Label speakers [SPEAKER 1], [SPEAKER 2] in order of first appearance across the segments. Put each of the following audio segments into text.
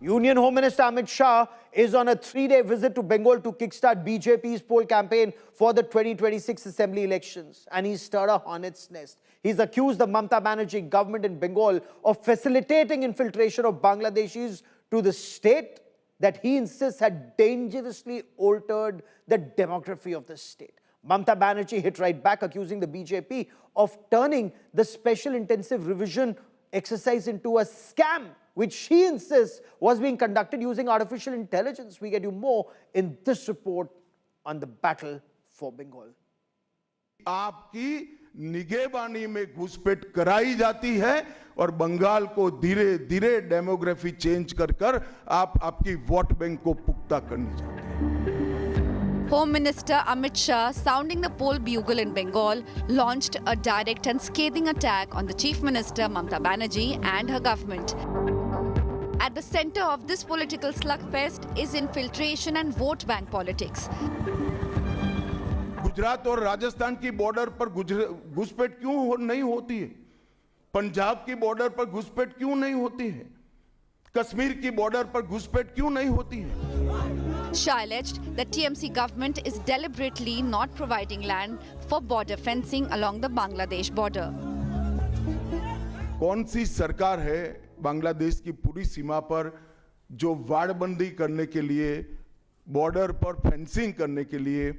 [SPEAKER 1] Union Home Minister Amit Shah is on a 3-day visit to Bengal to kickstart BJP's poll campaign for the 2026 assembly elections. And he's stirred a hornet's nest. He's accused the Mamata Banerjee government in Bengal of facilitating infiltration of Bangladeshis to the state that he insists had dangerously altered the demography of the state. Mamata Banerjee hit right back, accusing the BJP of turning the special intensive revision exercise into a scam, which she insists was being conducted using artificial intelligence. We get you more in this report on the battle for Bengal.
[SPEAKER 2] आपकी निगहबानी में घुसपैठ कराई जाती है और बंगाल को धीरे धीरे डेमोग्राफी चेंज कर कर आप आपकी वोट बैंक को पुख्ता करने जाते हैं.
[SPEAKER 3] Home Minister Amit Shah, sounding the poll bugle in Bengal, launched a direct and scathing attack on the Chief Minister Mamata Banerjee and her government. At the center of this political slugfest is infiltration and vote bank politics.
[SPEAKER 2] Gujarat और राजस्थान की border पर घुसपैठ क्यों नहीं होती है? पंजाब की border पर घुसपैठ क्यों नहीं होती है? कश्मीर की बॉर्डर पर घुसपैठ क्यों नहीं होती है?
[SPEAKER 3] Shah alleged that TMC government is deliberately not providing land for border fencing along the Bangladesh border.
[SPEAKER 2] कौन सी सरकार है बांग्लादेश की पूरी सीमा पर जो वाड़बंदी करने के लिए, बॉर्डर पर फेंसिंग करने के लिए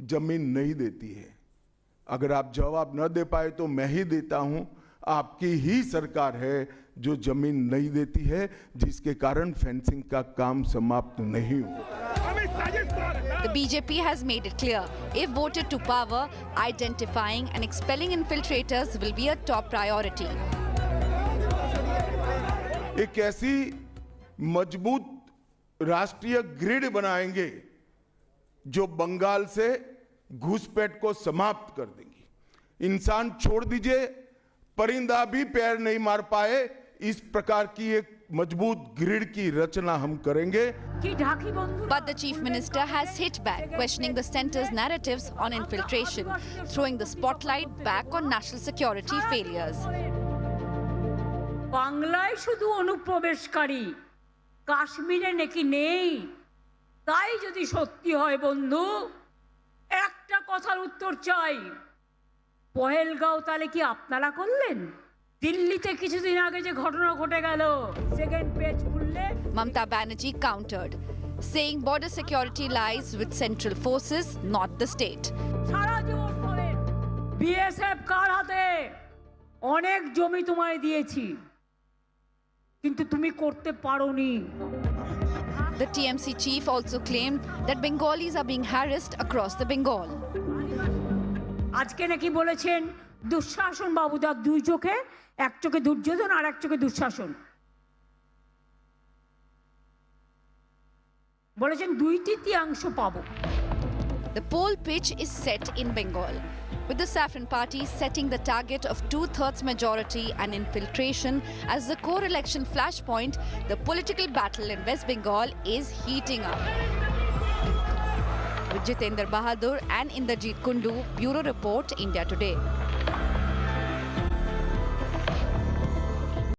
[SPEAKER 2] जमीन नहीं देती है? अगर आप जवाब न दे पाए तो मैं ही देता हूं. आपकी ही सरकार है जो जमीन नहीं देती है, जिसके कारण फेंसिंग का काम समाप्त नहीं होता.
[SPEAKER 3] The BJP has made it clear, if voted to power, identifying and expelling infiltrators will be a top priority.
[SPEAKER 2] एक ऐसी मजबूत राष्ट्रीय ग्रिड बनाएंगे जो बंगाल से घुसपैठ को समाप्त कर देंगी. इंसान छोड़ दीजिए, परिंदा भी पैर नहीं मार पाए, इस प्रकार की एक मजबूत ग्रिड की रचना हम करेंगे.
[SPEAKER 3] But the Chief Minister has hit back, questioning the centre's narratives on infiltration, throwing the spotlight back on national security failures.
[SPEAKER 4] বাংলায় শুধু অনুপ্রবেশকারী, কাশ্মীরে নাকি নেই. তাই যদি সত্যি হয় বন্ধু, একটা কথার উত্তর চাই. পহেলগাঁও তাহলে কি আপনারা করলেন? দিল্লিতে কিছুদিন আগে যে ঘটনা ঘটে গেল, সেকেন্ড পেজ খুললে
[SPEAKER 3] Mamata Banerjee countered, saying border security lies with central forces, not the state.
[SPEAKER 4] সারা জীবন বলেন বিএসএফ কার হাতে? অনেক জমি তোমায় দিয়েছি, কিন্তু তুমি করতে পারোনি.
[SPEAKER 3] The TMC chief also claimed that Bengalis are being harassed across the Bengal.
[SPEAKER 4] আজকে নাকি বলেছেন দুঃশাসন বাবুদার দুই চোখে, এক চোখে দুর্যোধন আর এক চোখে দুঃশাসন. বলেছেন 2/3 পাবো.
[SPEAKER 3] The poll pitch is set in Bengal, with the Saffron Party setting the target of 2/3 majority and infiltration as the core election flashpoint. The political battle in West Bengal is heating up. With Jitendra Bahadur and Inderjeet Kundu, Bureau Report, India Today.